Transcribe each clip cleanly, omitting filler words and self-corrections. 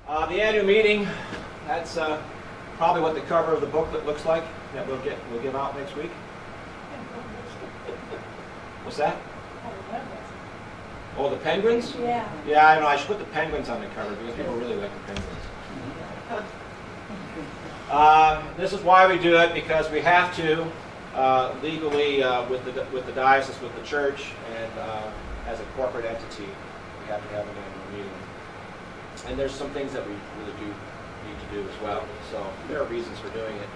The annual meeting, that's probably what the cover of the booklet looks like that we'll give out next week. What's that? Oh, the penguins? Yeah. Yeah, I know. I should put the penguins on the cover because people really like the penguins. This is why we do it, because we have to legally with the diocese, with the church, and as a corporate entity, we have to have an annual meeting. And there's some things that we really do need to do as well. So there are reasons for doing it.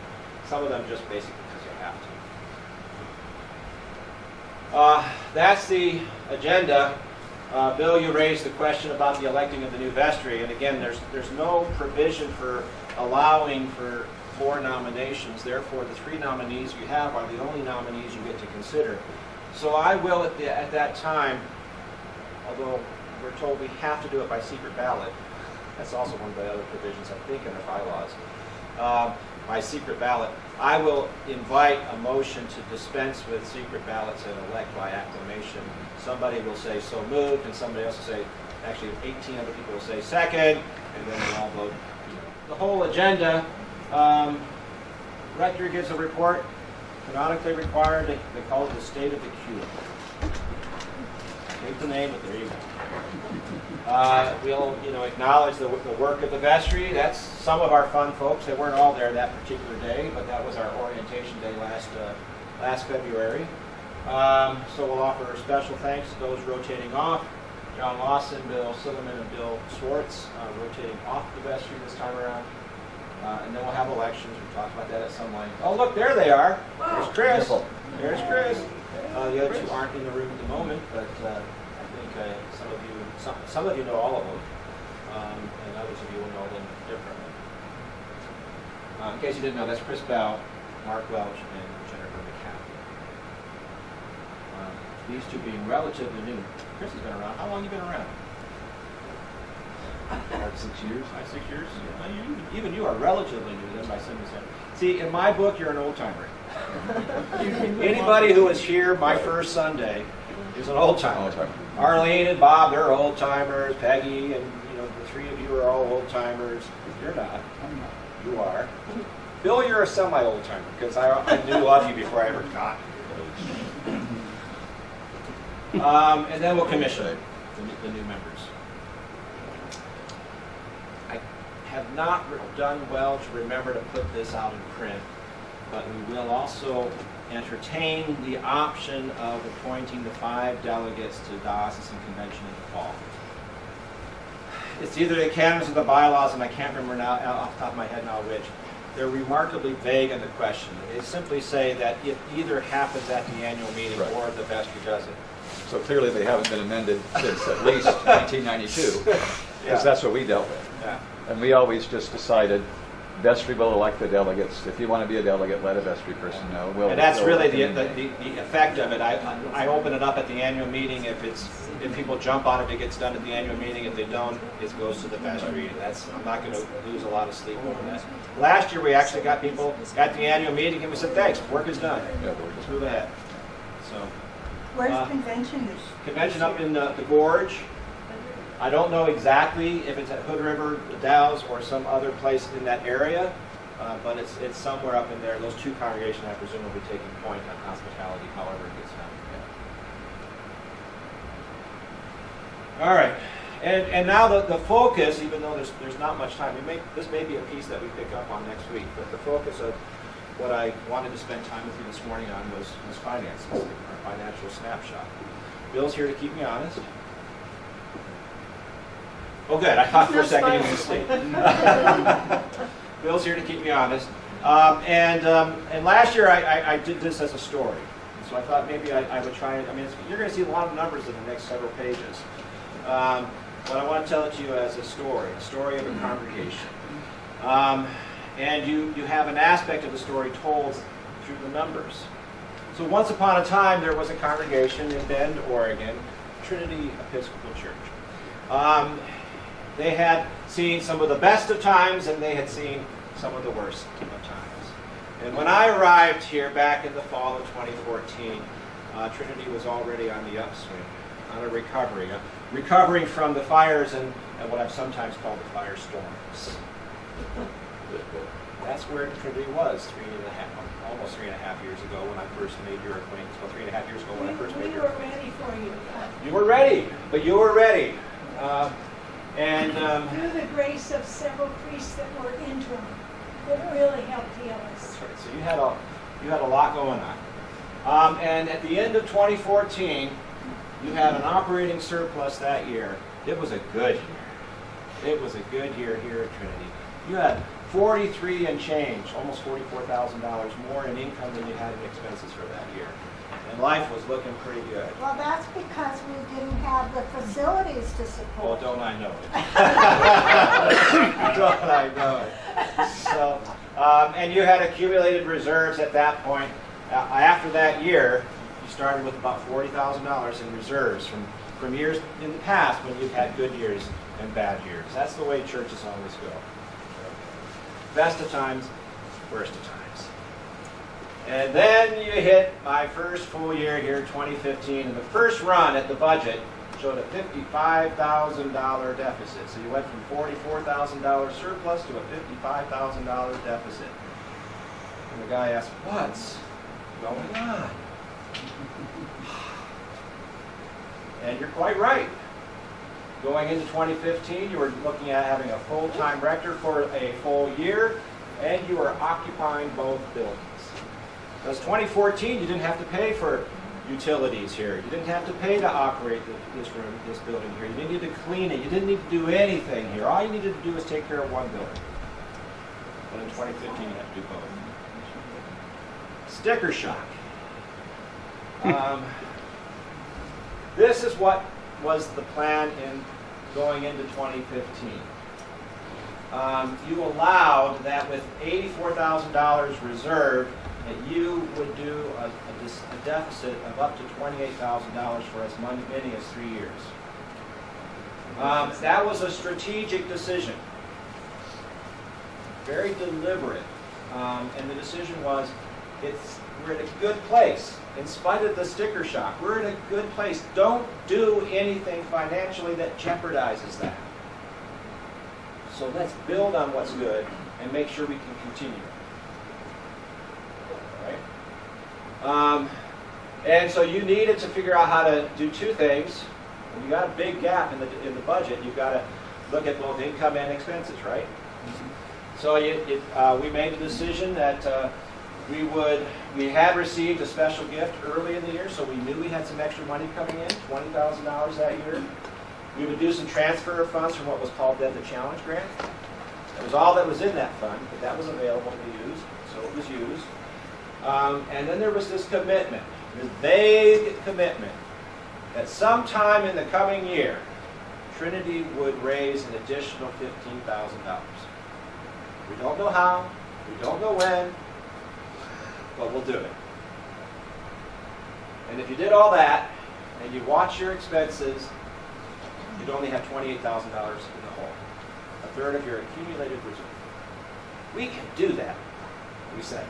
Some of them just basically because you have to. That's the agenda. Bill, you raised the question about the electing of the new vestry, and again, there's no provision for allowing for 4 nominations. Therefore, the 3 nominees you have are the only nominees you get to consider. So I will, at that time, although we're told we have to do it by secret ballot, that's also one of the other provisions, I think, in our bylaws, by secret ballot, I will invite a motion to dispense with secret ballots and elect by acclamation. Somebody will say so moved, and somebody else will say, actually 18 other people will say second, and then we'll all vote. The whole agenda, Rector gives a report, canonically required, they call it the state of the queue. Take the name, but there you go. We'll acknowledge the work of the vestry. That's some of our fun folks. They weren't all there that particular day, but that was our orientation day last February. So we'll offer special thanks to those rotating off. John Lawson, Bill Silverman, and Bill Swartz rotating off the vestry this time around. And then we'll have elections. We talked about that at some length. Oh, look, there they are. There's Chris. There's Chris. The other 2 aren't in the room at the moment, but I think some of you know all of them, and others of you will know them differently. In case you didn't know, that's Chris Bell, Mark Welch, and Jennifer McCaffrey. These 2 being relatively new. Chris has been around. How long have you been around? About 6 years. 6 years? Yeah, even you are relatively new then by some extent. See, in my book, you're an old-timer. Anybody who was here my first Sunday is an old-timer. Arlene and Bob, they're old-timers. Peggy and the 3 of you are all old-timers. You're not. I'm not. You are. Bill, you're a semi-old-timer because I knew of you before I ever got you. And then we'll commission the new members. I have not done well to remember to put this out in print, but we will also entertain the option of appointing the 5 delegates to diocesan convention in the fall. It's either the canons or the bylaws, and I can't remember now off the top of my head now which. They're remarkably vague in the question. They simply say that it either happens at the annual meeting or the vestry does it. So clearly they haven't been amended since at least 1992, because that's what we dealt with. Yeah. And we always just decided vestry will elect the delegates. If you want to be a delegate, let a vestry person know. And that's really the effect of it. I open it up at the annual meeting. If people jump on it, it gets done at the annual meeting. If they don't, it goes to the vestry. And I'm not going to lose a lot of sleep over that. Last year we actually got people at the annual meeting and we said, thanks, work is done. Yeah, let's move ahead. So Where's convention? Convention up in the gorge. I don't know exactly if it's at Hood River, the Dalles, or some other place in that area, but it's somewhere up in there. Those 2 congregations, I presume, will be taking point on hospitality, however it gets done. Yeah. All right, and now the focus, even though there's not much time, this may be a piece that we pick up on next week, but the focus of what I wanted to spend time with you this morning on was finances, our financial snapshot. Bill's here to keep me honest. Oh, good. I thought for a second he was asleep. Bill's here to keep me honest. And last year I did this as a story. So I thought maybe I would try and, you're going to see a lot of numbers in the next several pages. But I want to tell it to you as a story of a congregation. And you have an aspect of the story told through the numbers. So once upon a time, there was a congregation in Bend, Oregon, Trinity Episcopal Church. They had seen some of the best of times, and they had seen some of the worst of times. And when I arrived here back in the fall of 2014, Trinity was already on the upswing, on a recovery, recovering from the fires and and what I've sometimes called the firestorms. That's where Trinity was almost 3.5 years ago when I first made your acquaintance. Well, 3.5 years ago when I first made We your were acquaintance. ready for you. You were ready, but you were ready. Through the grace of several priests that were interim, that really helped heal us. That's right. So you had a lot going on. And at the end of 2014, you had an operating surplus that year. It was a good year. It was a good year here at Trinity. You had 43 and change, almost $44,000 more in income than you had in expenses for that year. And life was looking pretty good. Well, that's because we didn't have the facilities to Oh, support. don't I know it? Don't I know it? So, and you had accumulated reserves at that point. After that year, you started with about $40,000 in reserves from years in the past when you've had good years and bad years. That's the way churches always go. Best of times, worst of times. And then you hit my first full year here, 2015, and the first run at the budget showed a $55,000 deficit. So you went from $44,000 surplus to a $55,000 deficit. And the guy asked, what's going on? And you're quite right. Going into 2015, you were looking at having a full-time rector for a full year, and you were occupying both buildings. Because 2014, you didn't have to pay for utilities here. You didn't have to pay to operate this building here. You didn't need to clean it. You didn't need to do anything here. All you needed to do was take care of one building. But in 2015, you had to do both. Sticker shock. This is what was the plan in going into 2015. You allowed that with $84,000 reserved, that you would do a deficit of up to $28,000 for as many as 3 years. That was a strategic decision, very deliberate, and the decision was, we're in a good place. In spite of the sticker shock, we're in a good place. Don't do anything financially that jeopardizes that. So let's build on what's good and make sure we can continue. All right? And so you needed to figure out how to do two things. When you got a big gap in the budget, you've got to look at both income and expenses, right? So we made the decision that we had received a special gift early in the year, so we knew we had some extra money coming in, $20,000 that year. We would do some transfer of funds from what was called then the Challenge Grant. That was all that was in that fund, but that was available to be used, so it was used. And then there was this commitment, this vague commitment, that sometime in the coming year, Trinity would raise an additional $15,000. We don't know how, we don't know when, but we'll do it. And if you did all that, and you watch your expenses, you'd only have $28,000 in the hole, a third of your accumulated reserve. We can do that, we said.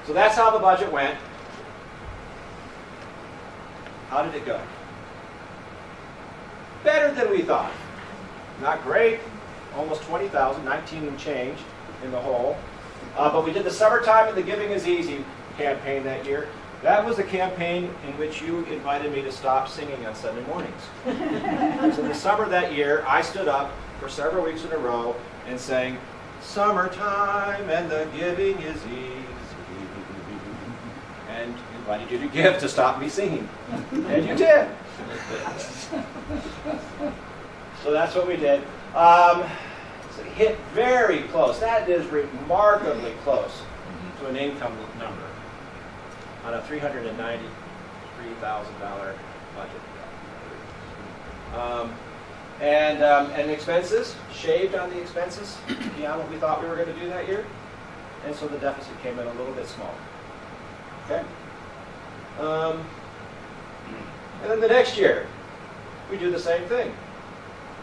So that's how the budget went. How did it go? Better than we thought. Not great, almost 20,000, 19 and change in the hole. But we did the Summertime and the Giving is Easy campaign that year. That was a campaign in which you invited me to stop singing on Sunday mornings. So in the summer that year, I stood up for several weeks in a row and sang, "Summertime and the giving is easy," and invited you to give to stop me singing. And you did. So that's what we did. So it hit very close. That is remarkably close to an income number on a $393,000 budget. And expenses, shaved on the expenses beyond what we thought we were going to do that year. And so the deficit came in a little bit smaller. Okay? And then the next year, we do the same thing.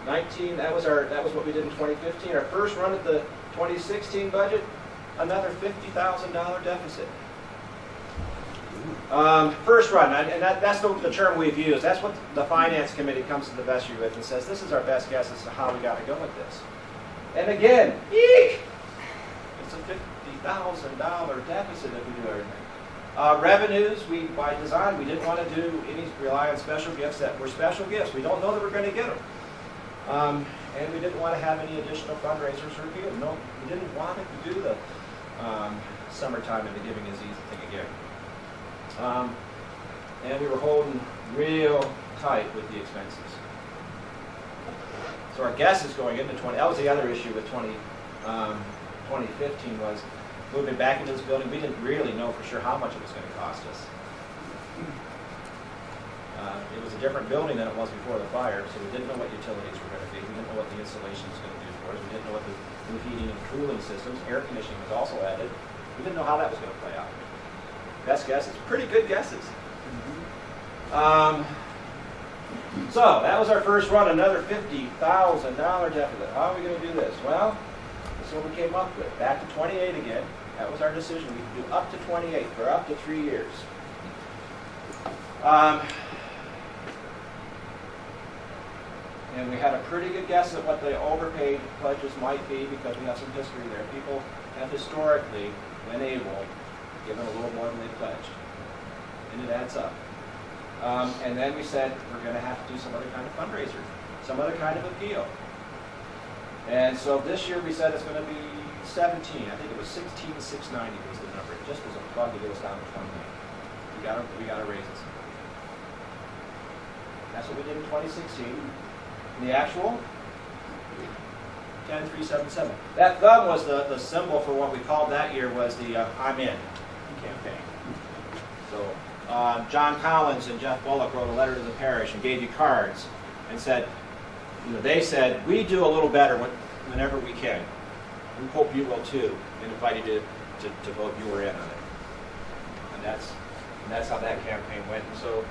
19, that was what we did in 2015. Our first run at the 2016 budget, another $50,000 deficit. First run, and that's the term we've used. That's what the finance committee comes to the vestry with and says, this is our best guess as to how we got to go with this. And again, eek! It's a $50,000 deficit if we do everything. Revenues, by design, we didn't want to do any rely on special gifts that were special gifts. We don't know that we're going to get them. And we didn't want to have any additional fundraisers or appeals. No, we didn't want it to do the summertime and the giving is easy thing again. And we were holding real tight with the expenses. So our guesses going into that was the other issue with 2015 was moving back into this building. We didn't really know for sure how much it was going to cost us. It was a different building than it was before the fire, so we didn't know what utilities were going to be. We didn't know what the insulation was going to do for us. We didn't know what the new heating and cooling systems, air conditioning was also added. We didn't know how that was going to play out. Best guesses, pretty good guesses. So that was our first run, another $50,000 deficit. How are we going to do this? Well, this is what we came up with. Back to 28 again. That was our decision. We could do up to 28 for up to 3 years. And we had a pretty good guess at what the overpaid pledges might be because we have some history there. People have historically, when able, given a little more than they pledged. And it adds up. And then we said we're going to have to do some other kind of fundraiser, some other kind of appeal. And so this year we said it's going to be 17. I think it was 16,690 was the number. It just was a plug to get us down to 28. We got to raise it. That's what we did in 2016. And the actual 10,377. That thumb was the symbol for what we called that year was the I'm in campaign. So John Collins and Jeff Bullock wrote a letter to the parish and gave you cards and said, they said, we do a little better whenever we can. We hope you will too, and invited you to vote. You were in on it. And that's how that campaign went. And so,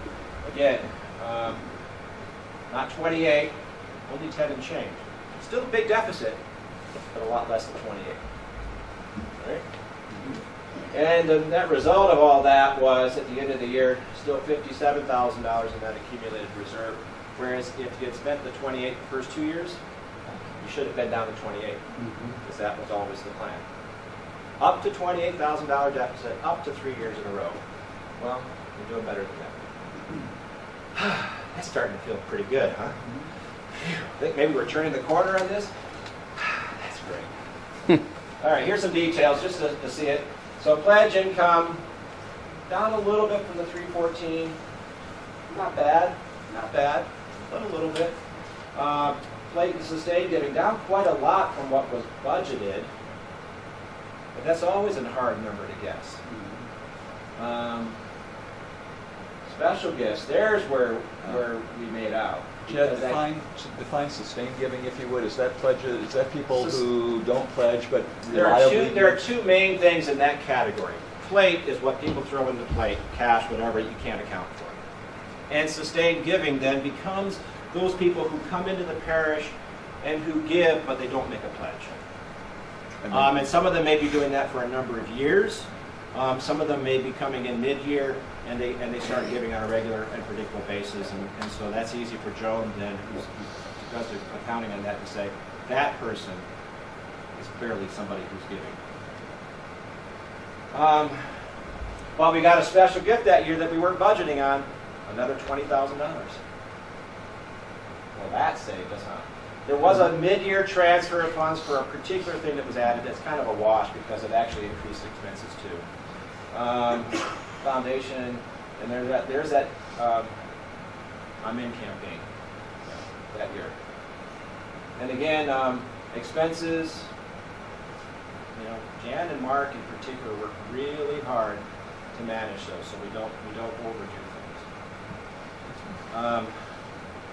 again, not 28, only 10 and change. Still a big deficit, but a lot less than 28. All right? And the net result of all that was, at the end of the year, still $57,000 in that accumulated reserve. Whereas if you had spent the 28 the first 2 years, you should have been down to 28, because that was always the plan. Up to $28,000 deficit, up to 3 years in a row. Well, you're doing better than that. That's starting to feel pretty good, huh? I think maybe we're turning the corner on this. That's great. All right, here's some details just to see it. So pledge income, down a little bit from the 314. Not bad, but a little bit. Plate and sustained giving, down quite a lot from what was budgeted. But that's always a hard number to guess. Special gifts, there's where we made out. Jed, define sustained giving, if you would. Is that people who don't pledge but reliably? There are two main things in that category. Plate is what people throw in the plate, cash, whatever, you can't account for. And sustained giving then becomes those people who come into the parish and who give, but they don't make a pledge. And some of them may be doing that for a number of years. Some of them may be coming in mid-year, and they start giving on a regular and predictable basis. And so that's easy for Joan then, who does the accounting on that, to say, that person is clearly somebody who's giving. Well, we got a special gift that year that we weren't budgeting on, another $20,000. Well, that saved us, huh? There was a mid-year transfer of funds for a particular thing that was added. That's kind of a wash because it actually increased expenses too. Foundation, and there's that I'm in campaign that year. And again, expenses. Jan and Mark in particular work really hard to manage those, so we don't overdo things.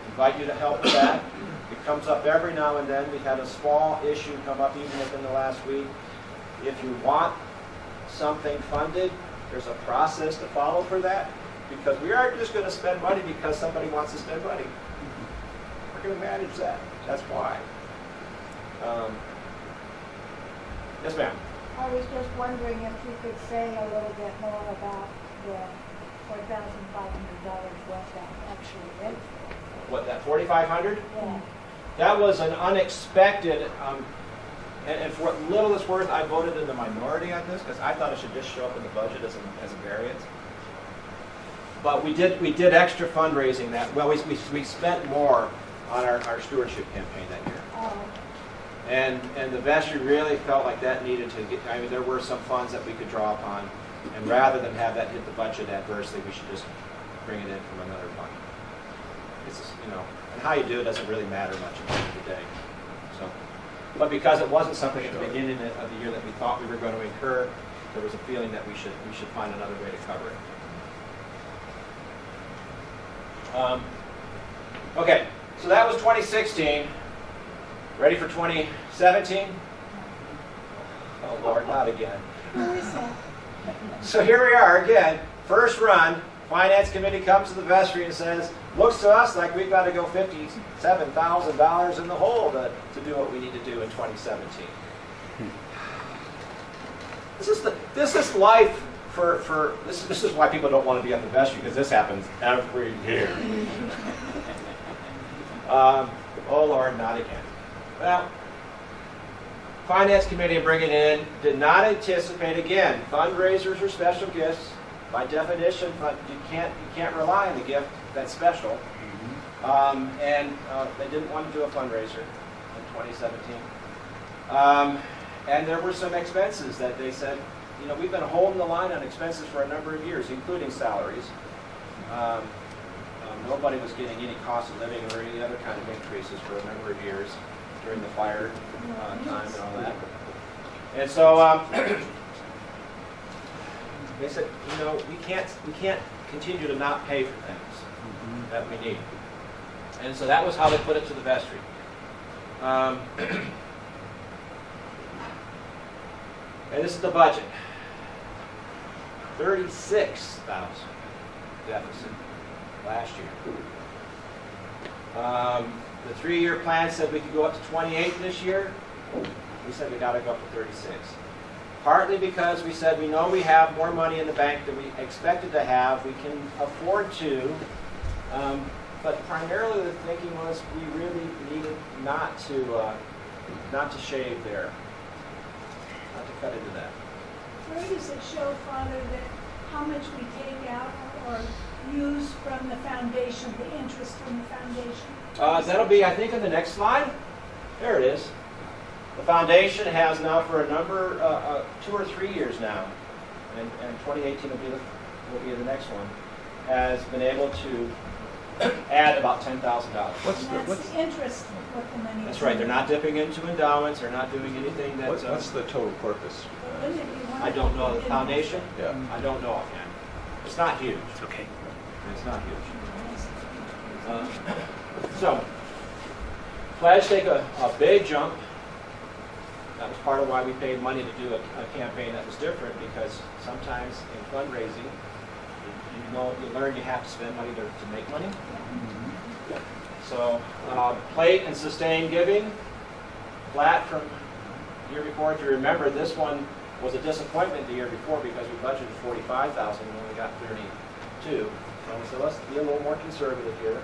Invite you to help with that. It comes up every now and then. We had a small issue come up even within the last week. If you want something funded, there's a process to follow for that, because we aren't just going to spend money because somebody wants to spend money. We're going to manage that. That's why. Yes, ma'am. I was just wondering if you could say a little bit more about the $4,500 was that actually read for? What, that 4,500? Yeah. That was an unexpected, and for what little it's worth, I voted in the minority on this because I thought it should just show up in the budget as a variance. But we did extra fundraising that, well, we spent more on our stewardship campaign that year. Oh, And the vestry really felt like that needed to get, I mean, there were some funds that we could draw upon. And rather than have that hit the budget adversely, we should just bring it in from another fund. It's, you know, and how you do it doesn't really matter much at the end of the day. So, but because it wasn't something at the beginning of the year that we thought we were going to incur, there was a feeling that we should find another way to cover it. Okay, so that was 2016. Ready for 2017? Oh Lord, not again. who is that? So here we are again, first run. Finance committee comes to the vestry and says, looks to us like we've got to go $57,000 in the hole to do what we need to do in 2017. This is life for this is why people don't want to be at the vestry, because this happens every year. Oh Lord, not again. Well, Finance Committee bring it in, did not anticipate, again, fundraisers or special gifts. By definition, you can't rely on the gift that's special. And they didn't want to do a fundraiser in 2017. And there were some expenses that they said, you know, we've been holding the line on expenses for a number of years, including salaries. Nobody was getting any cost of living or any other kind of increases for a number of years during the fire time and all that. And so they said, you know, we can't continue to not pay for things that we need. And so that was how they put it to the vestry. And this is the budget. 36,000 deficit last year. The 3-year plan said we could go up to 28 this year. We said we got to go up to 36. Partly because we said we know we have more money in the bank than we expected to have. We can afford to. But primarily the thinking was we really needed not to shave there, not to cut into that. Where does it show, Father, that how much we take out or use from the foundation, the interest from the foundation? That'll be, I think, on the next slide. There it is. The foundation has now for a number, 2 or 3 years now, and 2018 will be the next one, has been able to add about $10,000. That's the interest of what the money is. That's right. They're not dipping into endowments. They're not doing anything that. What's the total corpus? I don't know. The foundation? Yeah. I don't know offhand. It's not huge. It's okay. It's not huge. So, pledge take a big jump. That was part of why we paid money to do a campaign that was different, because sometimes in fundraising, you learn you have to spend money to make money. So, plate and sustain giving, flat from the year before. If you remember, this one was a disappointment the year before because we budgeted $45,000 and only got $32,000. So we said, let's be a little more conservative here.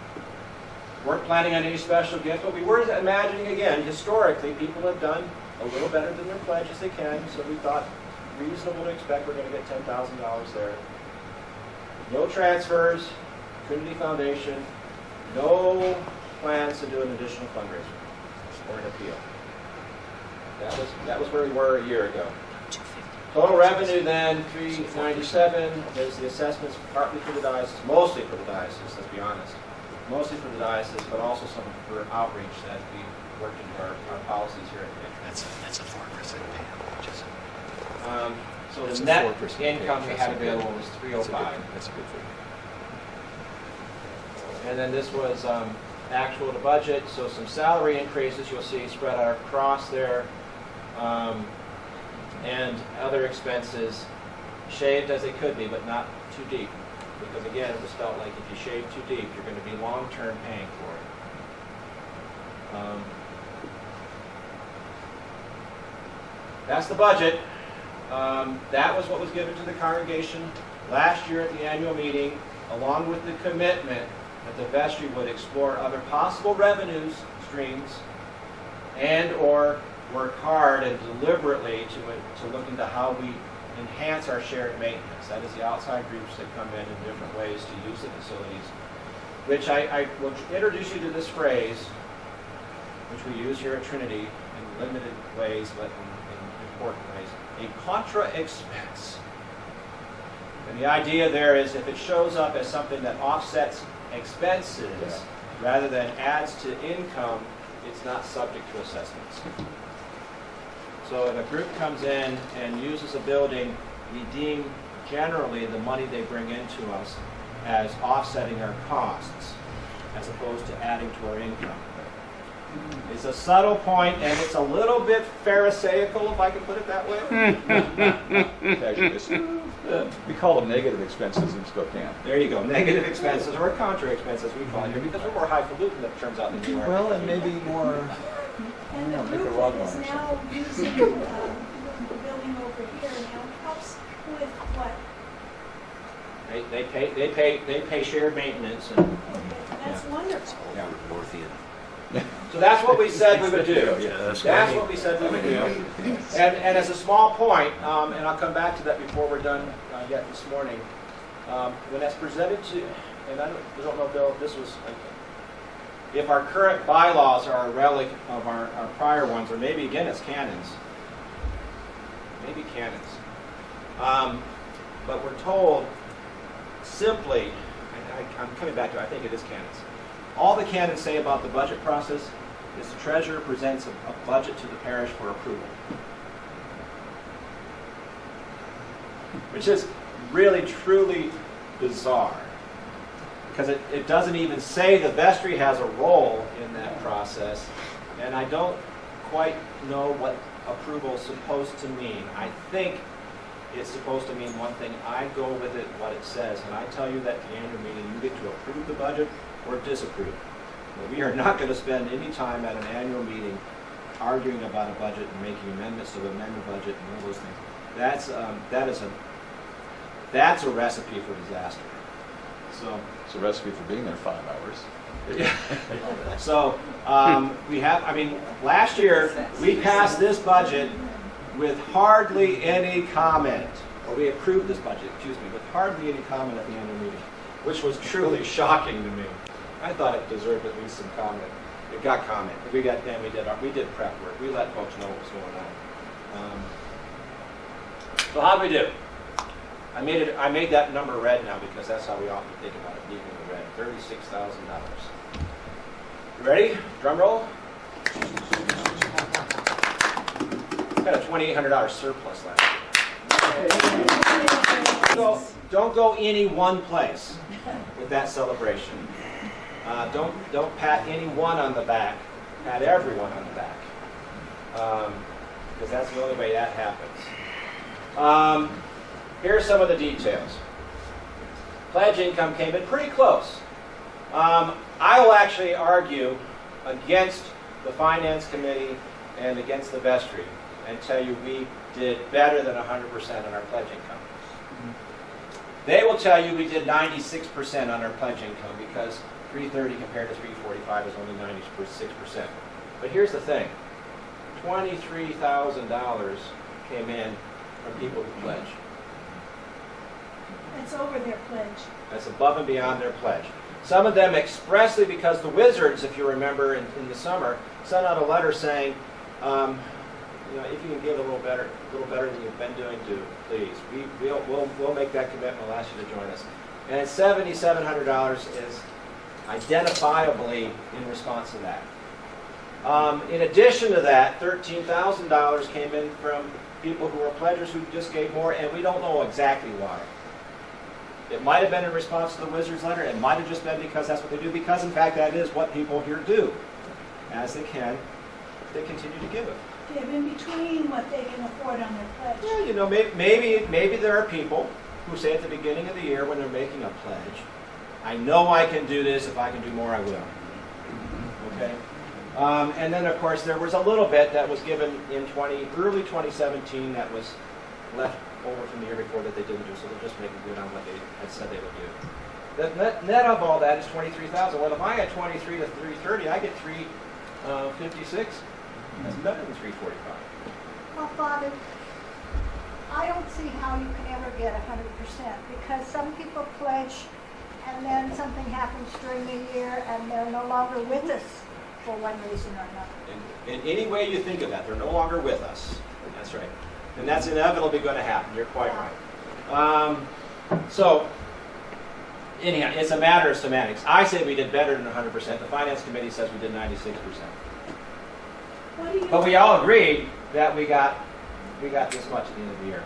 Weren't planning on any special gift, but we were imagining, again, historically, people have done a little better than their pledge as they can, so we thought reasonable to expect we're going to get $10,000 there. No transfers, Trinity Foundation, no plans to do an additional fundraiser or an appeal. That was where we were a year ago. Total revenue then, $397. There's the assessments partly for the diocese, mostly for the diocese, let's be honest. Mostly for the diocese, but also some for outreach that we worked into our policies here at the That's a 4% payout, which is So That's the a net 4% income we payout. had That's a available was That's a $305. good figure. And then this was actual to budget, so some salary increases you'll see spread out across there. And other expenses shaved as they could be, but not too deep. Because again, it was felt like if you shave too deep, you're going to be long-term paying for it. That's the budget. That was what was given to the congregation last year at the annual meeting, along with the commitment that the vestry would explore other possible revenues streams and/or work hard and deliberately to look into how we enhance our shared maintenance. That is the outside groups that come in different ways to use the facilities, which I will introduce you to this phrase, which we use here at Trinity in limited ways, but in important ways, a contra expense. And the idea there is if it shows up as something that offsets expenses rather than adds to income, it's not subject to assessments. So if a group comes in and uses a building, we deem generally the money they bring into us as offsetting our costs as opposed to adding to our income. It's a subtle point, and it's a little bit pharisaical, if I can put it that way. We call them negative expenses in Spokane. There you go, negative expenses or contra expenses we call it here, because we're more highfalutin, it turns out, than you are. Well, and maybe more. And the make a group wrong that is one or now using the building over here now helps with what? They pay shared maintenance, and Okay, that's wonderful. yeah. North end. So that's what we said we would do. Yeah, that's That's great. what we said we would do. And as a small point, and I'll come back to that before we're done yet this morning, when that's presented to, and I don't know, Bill, if this was, if our current bylaws are a relic of our prior ones, or maybe again it's canons. Maybe canons. But we're told simply, and I'm coming back to it, I think it is canons. All the canons say about the budget process is the treasurer presents a budget to the parish for approval. Which is really, truly bizarre. Because it doesn't even say the vestry has a role in that process. And I don't quite know what approval is supposed to mean. I think it's supposed to mean one thing. I go with it, what it says. And I tell you that at the annual meeting, you get to approve the budget or disapprove. But we are not going to spend any time at an annual meeting arguing about a budget and making amendments to amend the budget and all those things. That's a recipe for disaster. So It's a recipe for being there 5 hours. So last year we passed this budget with hardly any comment, or we approved this budget, with hardly any comment at the annual meeting, which was truly shocking to me. I thought it deserved at least some comment. It got comment. We did prep work. We let folks know what was going on. So how did we do? I made that number red now because that's how we often think about it, being in the red. $36,000. You ready? Drum roll. Got a $2,800 surplus last year. Don't go any one place with that celebration. Don't pat anyone on the back. Pat everyone on the back, because that's the only way that happens. Here are some of the details. Pledge income came in pretty close. I will actually argue against the Finance Committee and against the vestry and tell you we did better than 100% on our pledge income. They will tell you we did 96% on our pledge income because 330 compared to 345 is only 96%. But here's the thing. $23,000 came in from people who pledge. That's over their pledge. That's above and beyond their pledge. Some of them expressly, because the Wizards, if you remember, in the summer, sent out a letter saying, if you can give a little better than you've been doing, do please. We'll make that commitment. We'll ask you to join us. And $7,700 is identifiably in response to that. In addition to that, $13,000 came in from people who are pledgers who just gave more, and we don't know exactly why. It might have been in response to the Wizards letter. It might have just been because that's what they do, because in fact that is what people here do. As they can, they continue to give it. Give in between what they can afford on their pledge. Yeah, maybe there are people who say at the beginning of the year when they're making a pledge, I know I can do this. If I can do more, I will. Okay? And then, of course, there was a little bit that was given in early 2017 that was left over from the year before that they didn't do, so they're just making good on what they had said they would do. The net of all that is 23,000. Well, if I had 23 to 330, I get 356. That's better than 345. Well, Father, I don't see how you can ever get 100% because some people pledge and then something happens during the year and they're no longer with us for one reason or another. In any way you think of that, they're no longer with us. That's right. And that's inevitably going to happen. You're quite right. So, anyhow, it's a matter of semantics. I say we did better than 100%. The Finance Committee says we did 96%. What do you But we all agreed that we got this much at the end of the year.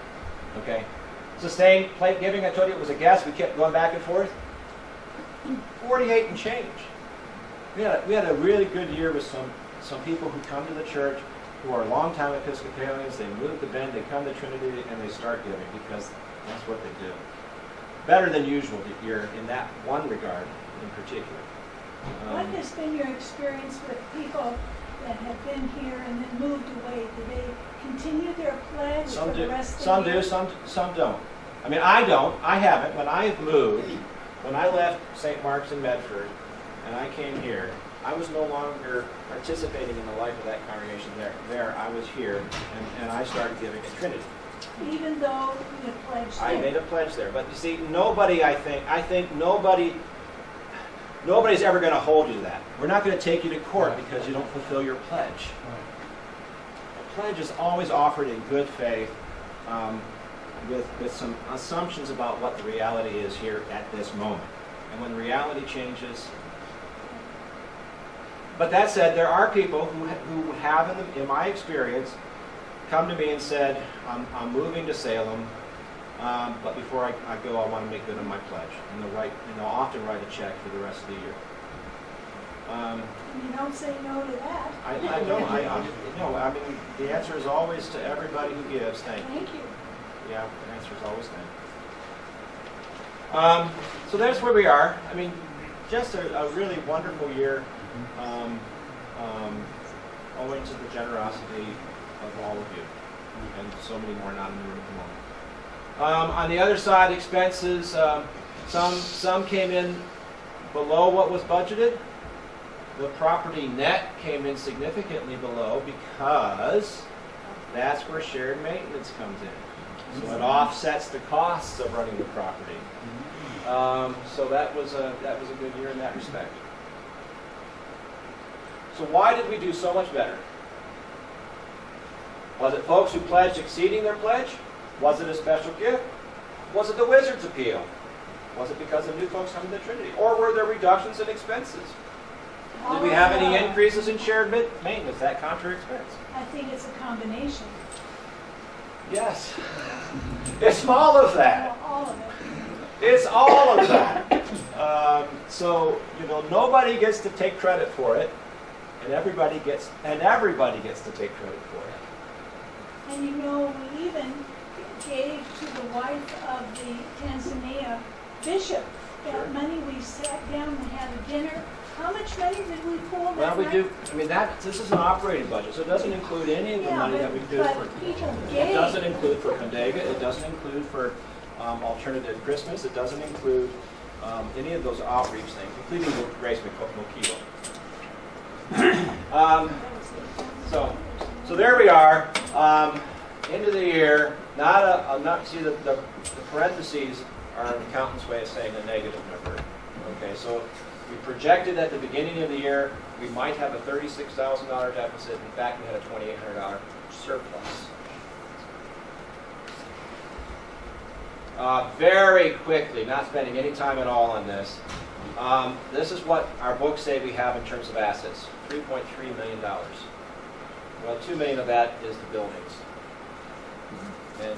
Okay? Sustained plate giving, I told you it was a guess. We kept going back and forth. 48 and change. We had a really good year with some people who come to the church who are longtime Episcopalians. They move to Bend, they come to Trinity, and they start giving because that's what they do. Better than usual year in that one regard in particular. What has been your experience with people that have been here and then moved away? Do they continue their pledge Some for do. the rest of Some the do. year? Some don't. I mean, I don't. I haven't. When I moved, when I left St. Mark's in Medford, and I came here, I was no longer participating in the life of that congregation there. I was here, and I started giving at Trinity. Even though you pledged I there? made a pledge there. But you see, I think nobody's ever going to hold you to that. We're not going to take you to court because you don't fulfill your pledge. A pledge is always offered in good faith with some assumptions about what the reality is here at this moment. And when reality changes... But that said, there are people who have, in my experience, come to me and said, I'm moving to Salem, but before I go, I want to make good on my pledge. And they'll often write a check for the rest of the year. You don't say no to that. I don't. I mean, the answer is always to everybody who gives, thank you. Thank you. Yeah, the answer is always thank you. So that's where we are. I mean, just a really wonderful year, owing to the generosity of all of you, and so many more not in the room at the moment. On the other side, expenses, some came in below what was budgeted. The property net came in significantly below because that's where shared maintenance comes in. So it offsets the costs of running the property. So that was a good year in that respect. So why did we do so much better? Was it folks who pledged exceeding their pledge? Was it a special gift? Was it the Wizard's appeal? Was it because of new folks coming to Trinity? Or were there reductions in expenses? Did we have any increases in shared maintenance, that contra expense? I think it's a combination. Yes. It's all of that. Well, all of it. It's all of that. So, nobody gets to take credit for it, and everybody gets to take credit for it. And we even gave to the wife of the Tanzania bishop that money. We sat down and had a dinner. How much money did we pull that Well, we night? do. I mean, this is an operating budget, so it doesn't include any of the money that we do but for. people It gave. doesn't include for Condega. It doesn't include for Alternative Christmas. It doesn't include any of those outreach things, including Grace Mokiwa. So there we are. End of the year. See the parentheses are an accountant's way of saying a negative number. Okay, so we projected at the beginning of the year we might have a $36,000 deficit. In fact, we had a $2,800 surplus. Very quickly, not spending any time at all on this. This is what our books say we have in terms of assets: $3.3 million. Well, $2 million of that is the buildings, and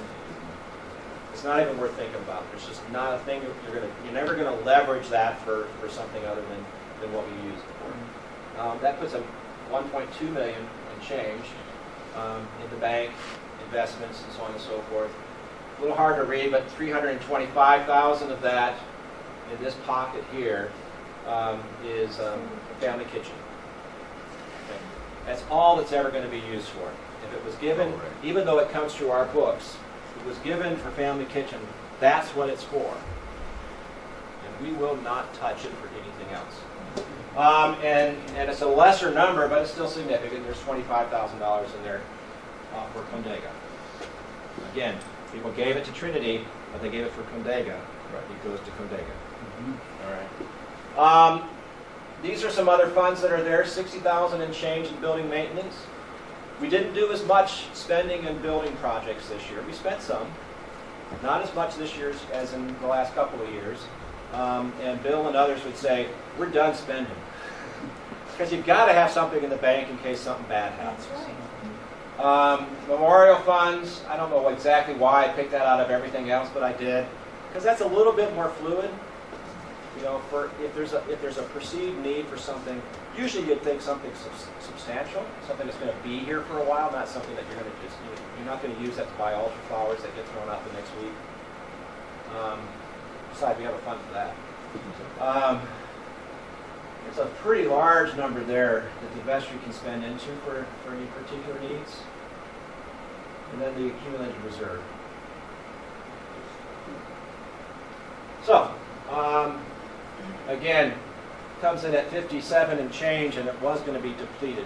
it's not even worth thinking about. There's just not a thing you're never going to leverage that for something other than what we use it for. That puts a $1.2 million and change in the bank, investments, and so on and so forth. A little hard to read, but $325,000 of that in this pocket here is a family kitchen. Okay. That's all that's ever going to be used for. If it was given, even though it comes through our books, was given for family kitchen, that's what it's for. And we will not touch it for anything else. And it's a lesser number, but it's still significant. There's $25,000 in there for Condega. Again, people gave it to Trinity, but they gave it for Condega. It goes to Condega. All right. These are some other funds that are there. $60,000 and change in building maintenance. We didn't do as much spending in building projects this year. We spent some, not as much this year as in the last couple of years. And Bill and others would say, we're done spending. Because you've got to have something in the bank in case something bad happens. That's right. Memorial funds, I don't know exactly why I picked that out of everything else, but I did. Because that's a little bit more fluid. You know, for if there's a perceived need for something, usually you'd think something substantial, something that's going to be here for a while, not something that you're going to just, you're not going to use that to buy altar flowers that get thrown out the next week. Besides, we have a fund for that. There's a pretty large number there that the vestry can spend into for any particular needs. And then the accumulated reserve. So, again, comes in at 57 and change, and it was going to be depleted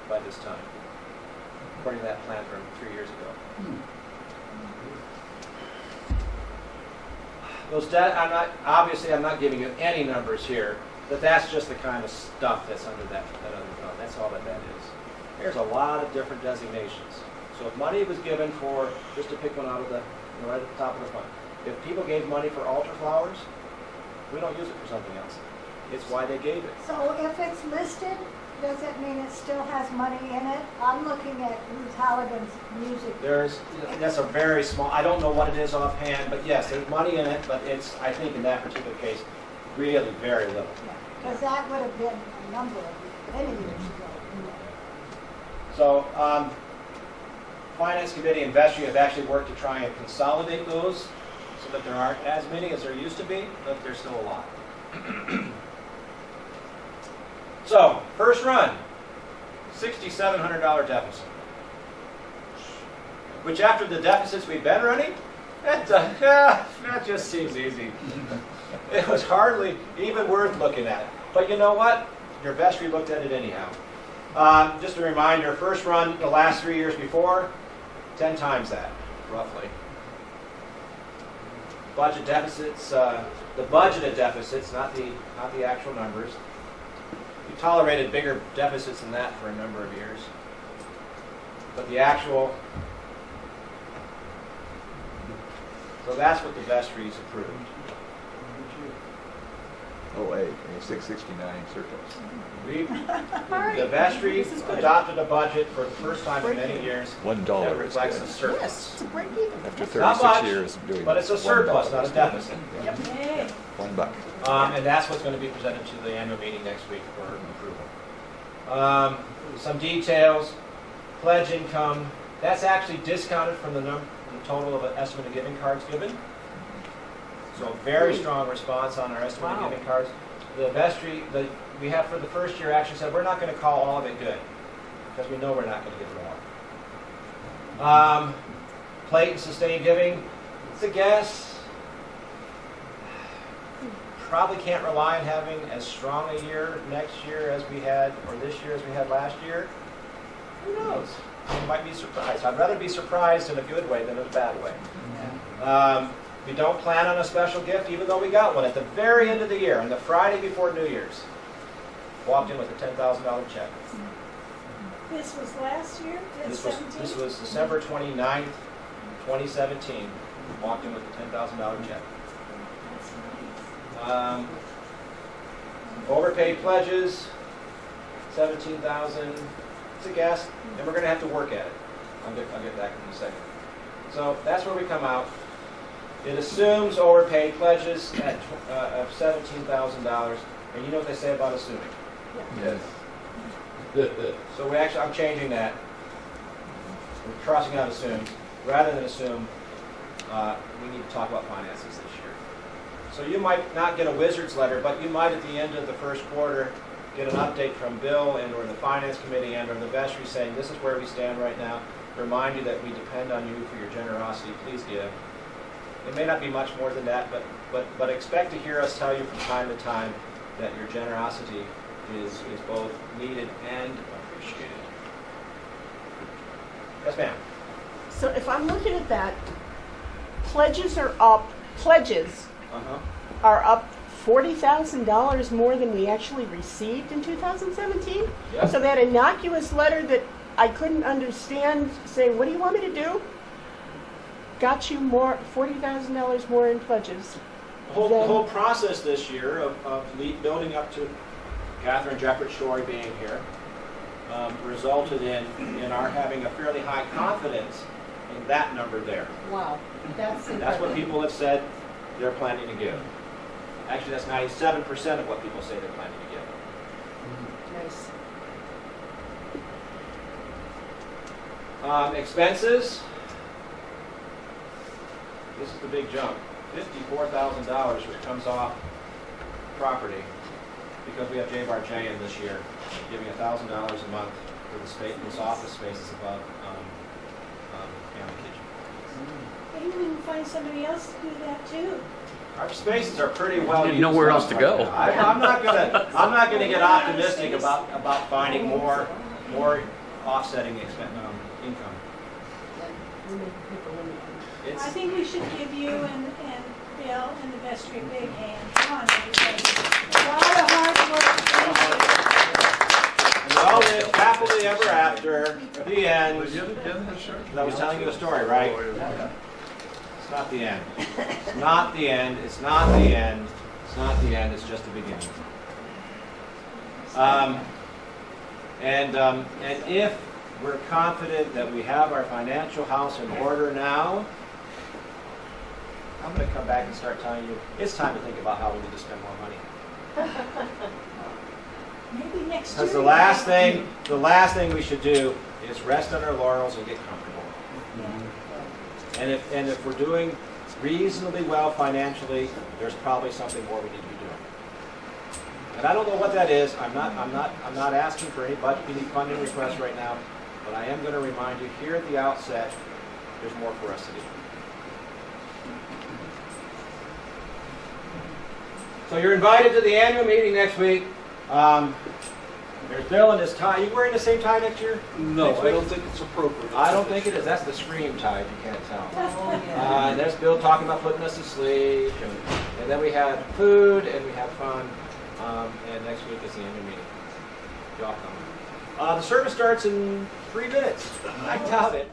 by this time, according to that plan from 3 years ago. Those debt, I'm not giving you any numbers here, but that's just the kind of stuff that's under that other fund. That's all that is. There's a lot of different designations. So if money was given for, just to pick one out of the, right at the top of the fund, if people gave money for altar flowers, we don't use it for something else. It's why they gave it. So if it's listed, does it mean it still has money in it? I'm looking at Ruth Halligan's music. That's a very small, I don't know what it is offhand, but yes, there's money in it, but it's, I think in that particular case, really very little. Because that would have been a number of many years ago. So, Finance Committee and Vestry have actually worked to try and consolidate those so that there aren't as many as there used to be, but there's still a lot. So, first run, $6,700 deficit. Which after the deficits we've been running, that just seems easy. It was hardly even worth looking at. But you know what? Your vestry looked at it anyhow. Just a reminder, first run the last 3 years before, 10 times that, roughly. Budget deficits, the budgeted deficits, not the actual numbers. We tolerated bigger deficits than that for a number of years. But the actual, so that's what the vestries approved. Oh, wait, 669 surplus. The vestry adopted a budget for the first time in many years $1 that is reflects good. a surplus. To break even. After Not 36 much, years of doing but it's a this, surplus, $1 not a is deficit. Yay. good. $1. And that's what's going to be presented to the annual meeting next week for approval. Some details, pledge income, that's actually discounted from the total of estimated giving cards given. So very strong response on our estimated giving cards. The vestry, we have for the first year actually said we're not going to call all of it good because we know we're not going to get it all. Plate and sustained giving, it's a guess. Probably can't rely on having as strong a year next year as we had, or this year as we had last year. Who knows? You might be surprised. I'd rather be surprised in a good way than in a bad way. We don't plan on a special gift, even though we got one at the very end of the year, on the Friday before New Year's. Walked in with a $10,000 check. This was last year, This 17? was December 29th, 2017. Walked in with a $10,000 check. That's nice. Overpaid pledges, $17,000. It's a guess, and we're going to have to work at it. I'll get back in a second. So that's where we come out. It assumes overpaid pledges of $17,000, and you know what they say about assuming. Yes. So I'm changing that. We're crossing out assume. Rather than assume, we need to talk about finances this year. So you might not get a wizard's letter, but you might at the end of the first quarter get an update from Bill and or the Finance Committee and or the vestry saying this is where we stand right now. remind you that we depend on you for your generosity. Please give. It may not be much more than that, but expect to hear us tell you from time to time that your generosity is both needed and appreciated. Yes, ma'am. So if I'm looking at that, pledges are up $40,000 more than we actually received in 2017. Yep. So that innocuous letter that I couldn't understand, saying, "What do you want me to do?" got you more, $40,000 more in pledges. The whole process this year of building up to Catherine Jefferts Shorey being here resulted in our having a fairly high confidence in that number there. Wow, that's incredible. That's what people have said they're planning to give. Actually, that's 97% of what people say they're planning to give. Nice. Expenses. This is the big jump. $54,000 which comes off property because we have J-Bar-J in this year, giving $1,000 a month for the space, this office spaces above Family Kitchen. Maybe we can find somebody else to do that too. Our spaces are pretty well used. Nowhere else to go. I'm not gonna get optimistic about finding more offsetting income. I It's, think we should give you and Bill and the vestry a big hand. Come on, everybody. A lot of hard work. Thank and we all live happily ever after. The end. I was telling you a story, right? It's not the end. It's not the end. It's not the end. It's not the end. It's just the beginning. And if we're confident that we have our financial house in order now, I'm going to come back and start telling you it's time to think about how we need to spend more money. you. Maybe next year. Because the last thing we should do is rest on our laurels and get comfortable. And if we're doing reasonably well financially, there's probably something more we need to be doing. And I don't know what that is. I'm not asking for any budget funding requests right now, but I am going to remind you here at the outset, there's more for us to do. So you're invited to the annual meeting next week. There's Bill and his tie. You wearing the same tie next year? No, Next I week? don't think it's appropriate. I don't think it is. That's the scream tie, if you can't tell. And there's Bill talking about putting us to sleep. And then we have food and we have fun. And next week is the annual meeting. Y'all come. The service starts in 3 minutes. I doubt it.